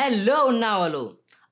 Hello उन्नावलो,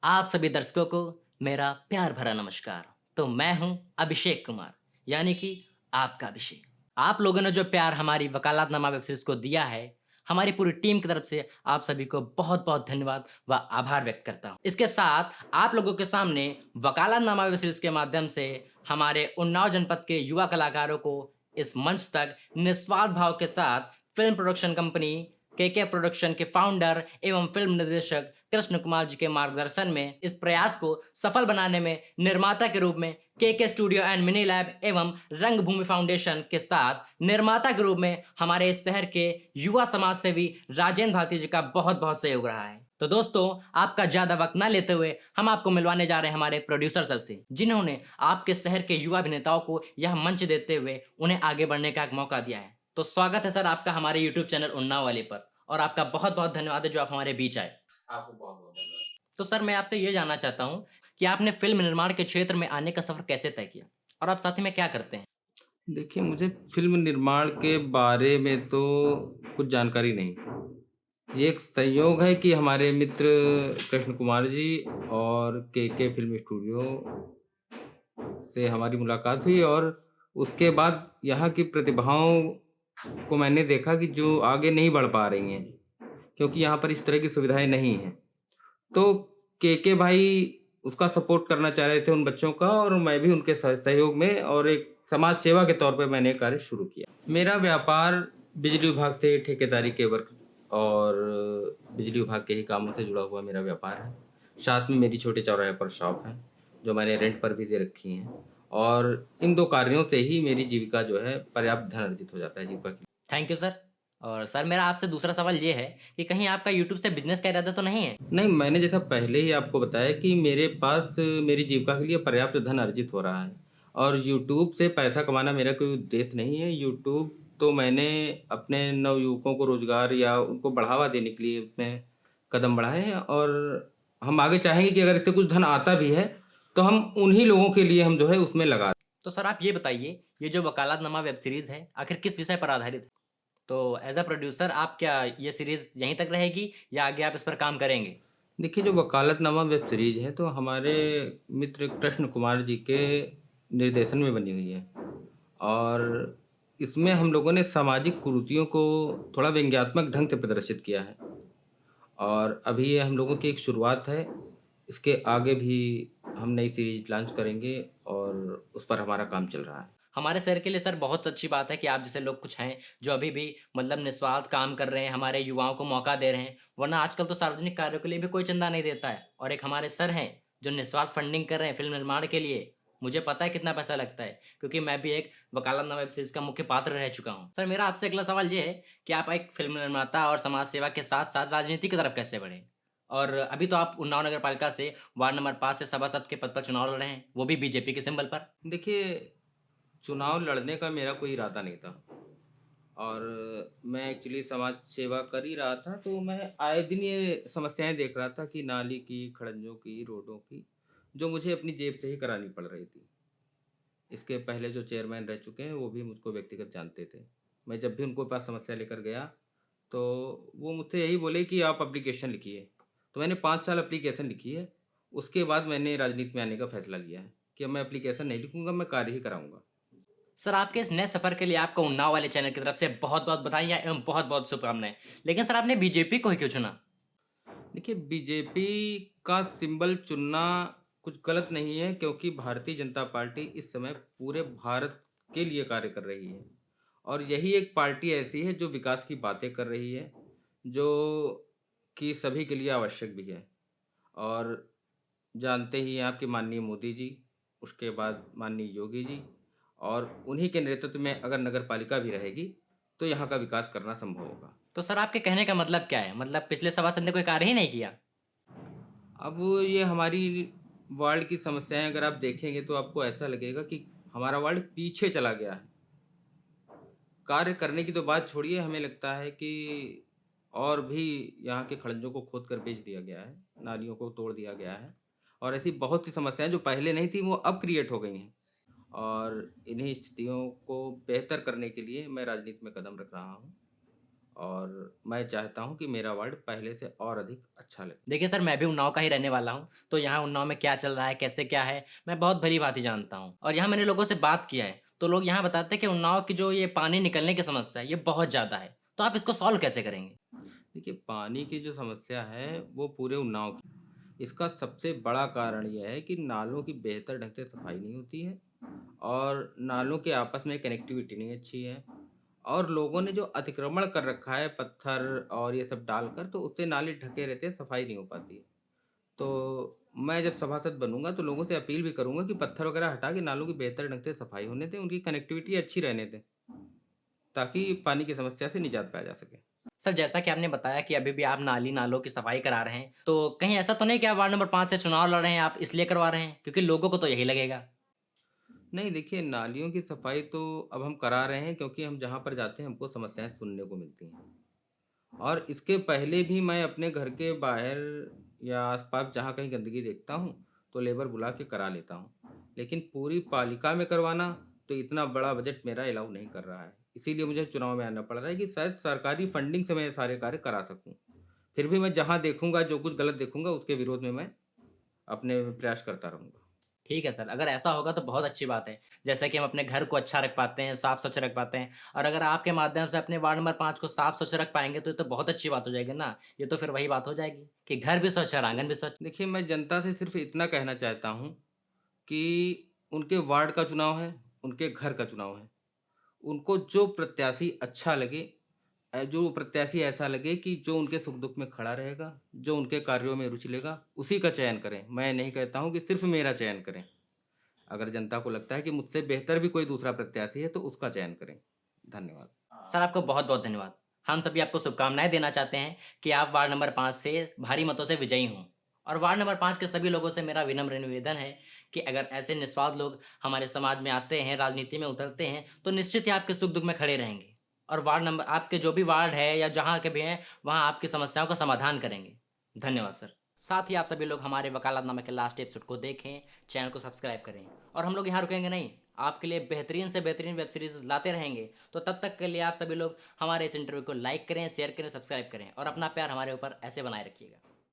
आप सभी दर्शकों को मेरा प्यार भरा नमस्कार। तो मैं हूं अभिषेक कुमार, यानी कि आपका अभिषेक। आप लोगों ने जो प्यार हमारी वकालतनामा वेब सीरीज को दिया है, हमारी पूरी टीम की तरफ से आप सभी को बहुत-बहुत धन्यवाद व आभार व्यक्त करता हूं। इसके साथ आप लोगों के सामने वकालतनामा वेब सीरीज के माध्यम से हमारे उन्नाव जनपद के युवा कलाकारों को इस मंच तक निस्वार्थ भाव के साथ फिल्म प्रोडक्शन कंपनी के प्रोडक्शन के फाउंडर एवं फिल्म निर्देशक कृष्ण कुमार जी के मार्गदर्शन में इस प्रयास को सफल बनाने में निर्माता के रूप में के स्टूडियो एंड मिनी लैब एवं रंगभूमि फाउंडेशन के साथ निर्माता के रूप में हमारे इस शहर के युवा समाज सेवी राजेंद्र भारती जी का बहुत बहुत सहयोग रहा है। तो दोस्तों, आपका ज्यादा वक्त ना लेते हुए हम आपको मिलवाने जा रहे हैं हमारे प्रोड्यूसर सर से, जिन्होंने आपके शहर के युवा अभिनेताओं को यह मंच देते हुए उन्हें आगे बढ़ने का एक मौका दिया है। तो स्वागत है सर आपका हमारे यूट्यूब चैनल उन्नाव वाले पर, और आपका बहुत बहुत धन्यवाद है जो आप हमारे बीच आए। आपको बहुत-बहुत धन्यवाद। तो सर, मैं आपसे ये जानना चाहता हूँ कि आपने फ़िल्म निर्माण के क्षेत्र में आने का सफ़र कैसे तय किया? और आप साथ ही में क्या करते हैं? देखिए, मुझे फ़िल्म निर्माण के बारे में तो कुछ जानकारी नहीं। ये एक संयोग है कि हमारे मित्र कृष्ण कुमार जी और के फ़िल्म स्टूडियो से हमारी मुलाकात हुई और उसके बाद यहाँ की प्रतिभाओं को मैंने देखा कि जो आगे नहीं बढ़ पा रही हैं, क्योंकि यहाँ पर इस तरह की सुविधाएँ नहीं हैं। तो के भाई उसका सपोर्ट करना चाह रहे थे उन बच्चों का और मैं भी उनके सहयोग में और एक समाज सेवा के तौर पे मैंने ये कार्य शुरू किया। मेरा व्यापार बिजली विभाग से ठेकेदारी के वर्क और बिजली विभाग के ही कामों से जुड़ा हुआ मेरा व्यापार है। साथ में मेरी छोटे चौराहे पर शॉप है, जो मैंने रेंट पर भी दे रखी हैं और इन 2 कार्यों से ही मेरी जीविका जो है पर्याप्त धन अर्जित हो जाता है जीविका के। Thank you sir. और सर, मेरा आपसे दूसरा सवाल ये है कि कहीं आपका यूट्यूब से बिज़नेस का इरादा तो नहीं है? नहीं, मैंने जैसा पहले ही आपको बताया कि मेरे पास मेरी जीविका के लिए पर्याप्त धन अर्जित हो रहा है और यूट्यूब से पैसा कमाना मेरा कोई उद्देश्य नहीं है। यूट्यूब तो मैंने अपने नवयुवकों को रोज़गार या उनको बढ़ावा देने के लिए उसमें कदम बढ़ाए हैं और हम आगे चाहेंगे कि अगर इससे कुछ धन आता भी है, तो हम उन्हीं लोगों के लिए हम जो है उसमें लगा दें। तो सर, आप ये बताइए, ये जो वकालतनामा वेब सीरीज़ है, आखिर किस विषय पर आधारित है? तो एज़ अ प्रोड्यूसर आप क्या ये सीरीज़ यहीं तक रहेगी या आगे आप इस पर काम करेंगे? देखिए, जो वकालतनामा वेब सीरीज़ है, तो हमारे मित्र कृष्ण कुमार जी के निर्देशन में बनी हुई है और इसमें हम लोगों ने सामाजिक कुरीतियों को थोड़ा व्यंग्यात्मक ढंग से प्रदर्शित किया है और अभी ये हम लोगों की एक शुरुआत है। इसके आगे भी हम नई सीरीज़ लॉन्च करेंगे और उस पर हमारा काम चल रहा है। हमारे शहर के लिए सर बहुत अच्छी बात है कि आप जैसे लोग कुछ हैं जो अभी भी मतलब निस्वार्थ काम कर रहे हैं, हमारे युवाओं को मौका दे रहे हैं। वरना आजकल तो सार्वजनिक कार्यों के लिए भी कोई चंदा नहीं देता है, और एक हमारे सर हैं जो निस्वार्थ फंडिंग कर रहे हैं फिल्म निर्माण के लिए। मुझे पता है कितना पैसा लगता है, क्योंकि मैं भी एक वकालतनामा वेब सीरीज का मुख्य पात्र रह चुका हूँ। सर, मेरा आपसे अगला सवाल ये है कि आप एक फिल्म निर्माता और समाज सेवा के साथ साथ राजनीति की तरफ कैसे बढ़े? और अभी तो आप उन्नाव नगर पालिका से वार्ड नंबर 5 से सभासद के पद पर चुनाव लड़ रहे हैं, वो भी बीजेपी के सिंबल पर। देखिए, चुनाव लड़ने का मेरा कोई इरादा नहीं था और मैं एक्चुअली समाज सेवा कर ही रहा था, तो मैं आए दिन ये समस्याएँ देख रहा था कि नाली की, खड़ंजों की, रोडों की, जो मुझे अपनी जेब से ही करानी पड़ रही थी। इसके पहले जो चेयरमैन रह चुके हैं, वो भी मुझको व्यक्तिगत जानते थे। मैं जब भी उनको पास समस्या लेकर गया, तो वो मुझसे यही बोले कि आप एप्लीकेशन लिखिए। तो मैंने 5 साल एप्लीकेशन लिखी है, उसके बाद मैंने राजनीति में आने का फैसला लिया है कि अब मैं एप्लीकेशन नहीं लिखूँगा, मैं कार्य ही कराऊँगा। सर, आपके इस नए सफ़र के लिए आपको उन्नाव वाले चैनल की तरफ से बहुत-बहुत बधाइयाँ एवं बहुत-बहुत शुभकामनाएँ। लेकिन सर, आपने बीजेपी को ही क्यों चुना? देखिए, बीजेपी का सिंबल चुनना कुछ गलत नहीं है क्योंकि भारतीय जनता पार्टी इस समय पूरे भारत के लिए कार्य कर रही है और यही एक पार्टी ऐसी है जो विकास की बातें कर रही है, जो कि सभी के लिए आवश्यक भी है। और जानते ही हैं आप कि माननीय मोदी जी, उसके बाद माननीय योगी जी और उन्हीं के नेतृत्व में अगर नगर पालिका भी रहेगी, तो यहाँ का विकास करना संभव होगा। तो सर, आपके कहने का मतलब क्या है? मतलब पिछले सभासद ने कोई कार्य ही नहीं किया? अब ये हमारी वार्ड की समस्याएँ अगर आप देखेंगे तो आपको ऐसा लगेगा कि हमारा वार्ड पीछे चला गया है। कार्य करने की तो बात छोड़िए, हमें लगता है कि और भी यहाँ के खड़ंजों को खोद कर बेच दिया गया है, नालियों को तोड़ दिया गया है और ऐसी बहुत सी समस्याएँ जो पहले नहीं थी वो अब क्रिएट हो गई हैं। और इन्हीं स्थितियों को बेहतर करने के लिए मैं राजनीति में कदम रख रहा हूँ और मैं चाहता हूँ कि मेरा वार्ड पहले से और अधिक अच्छा लगे। देखिए सर, मैं भी उन्नाव का ही रहने वाला हूँ, तो यहाँ उन्नाव में क्या चल रहा है, कैसे क्या है, मैं बहुत भली-भाँति जानता हूँ। और यहाँ मैंने लोगों से बात किया है, तो लोग यहाँ बताते हैं कि उन्नाव की जो ये पानी निकलने की समस्या है, ये बहुत ज़्यादा है। तो आप इसको सॉल्व कैसे करेंगे? देखिए, पानी की जो समस्या है वो पूरे उन्नाव की, इसका सबसे बड़ा कारण ये है कि नालों की बेहतर ढंग से सफाई नहीं होती है और नालों के आपस में कनेक्टिविटी नहीं अच्छी है और लोगों ने जो अतिक्रमण कर रखा है पत्थर और ये सब डालकर, तो उससे नाले ढके रहते हैं, सफाई नहीं हो पाती है। तो मैं जब सभासद बनूँगा तो लोगों से अपील भी करूँगा कि पत्थर वगैरह हटा के नालों की बेहतर ढंग से सफाई होने दें, उनकी कनेक्टिविटी अच्छी रहने दें, ताकि पानी की समस्या से निजात पाया जा सके। सर, जैसा कि आपने बताया कि अभी भी आप नाली-नालों की सफाई करा रहे हैं, तो कहीं ऐसा तो नहीं कि आप वार्ड नंबर 5 से चुनाव लड़ रहे हैं, आप इसलिए करवा रहे हैं? क्योंकि लोगों को तो यही लगेगा। नहीं, देखिए, नालियों की सफाई तो अब हम करा रहे हैं क्योंकि हम जहाँ पर जाते हैं हमको समस्याएँ सुनने को मिलती हैं। और इसके पहले भी मैं अपने घर के बाहर या आस-पास जहाँ कहीं गंदगी देखता हूँ, तो लेबर बुला के करा लेता हूँ। लेकिन पूरी पालिका में करवाना, तो इतना बड़ा बजट मेरा अलाउ नहीं कर रहा है। इसीलिए मुझे चुनाव में आना पड़ रहा है कि शायद सरकारी फंडिंग से मैं ये सारे कार्य करा सकूँ। फिर भी मैं जहाँ देखूँगा, जो कुछ गलत देखूँगा, उसके विरोध में मैं अपने प्रयास करता रहूँगा। ठीक है सर, अगर ऐसा होगा तो बहुत अच्छी बात है। जैसे कि हम अपने घर को अच्छा रख पाते हैं, साफ-स्वच्छ रख पाते हैं और अगर आपके माध्यम से अपने वार्ड नंबर 5 को साफ-स्वच्छ रख पाएँगे तो ये तो बहुत अच्छी बात हो जाएगी ना। ये तो फिर वही बात हो जाएगी कि घर भी स्वच्छ और आंगन भी स्वच्छ। देखिए, मैं जनता से सिर्फ़ इतना कहना चाहता हूँ कि उनके वार्ड का चुनाव है, उनके घर का चुनाव है। उनको जो प्रत्याशी अच्छा लगे, जो प्रत्याशी ऐसा लगे कि जो उनके सुख-दुःख में खड़ा रहेगा, जो उनके कार्यों में रुचि लेगा, उसी का चयन करें। मैं नहीं कहता हूँ कि सिर्फ़ मेरा चयन करें। अगर जनता को लगता है कि मुझसे बेहतर भी कोई दूसरा प्रत्याशी है, तो उसका चयन करें। धन्यवाद। सर आपको बहुत-बहुत धन्यवाद। हम सभी आपको शुभकामनाएँ देना चाहते हैं कि आप वार्ड नंबर 5 से भारी मतों से विजयी हों। और वार्ड नंबर 5 के सभी लोगों से मेरा विनम्र निवेदन है कि अगर ऐसे निस्वार्थ लोग हमारे समाज में आते हैं, राजनीति में उतरते हैं, तो निश्चित ही आपके सुख-दुःख में खड़े रहेंगे। और वार्ड नंबर आपके जो भी वार्ड है या जहाँ के भी हैं, वहाँ आपकी समस्याओं का समाधान करेंगे। धन्यवाद सर। साथ ही आप सभी लोग हमारे वकालतनामा के लास्ट एपिसोड को देखें, चैनल को सब्सक्राइब करें और हम लोग यहाँ रुकेंगे नहीं, आपके लिए बेहतरीन से बेहतरीन वेब सीरीज़ लाते रहेंगे। तो तब तक के लिए आप सभी लोग हमारे इस इंटरव्यू को लाइक करें, शेयर करें, सब्सक्राइब करें और अपना प्यार हमारे ऊपर ऐसे बनाए रखिएगा।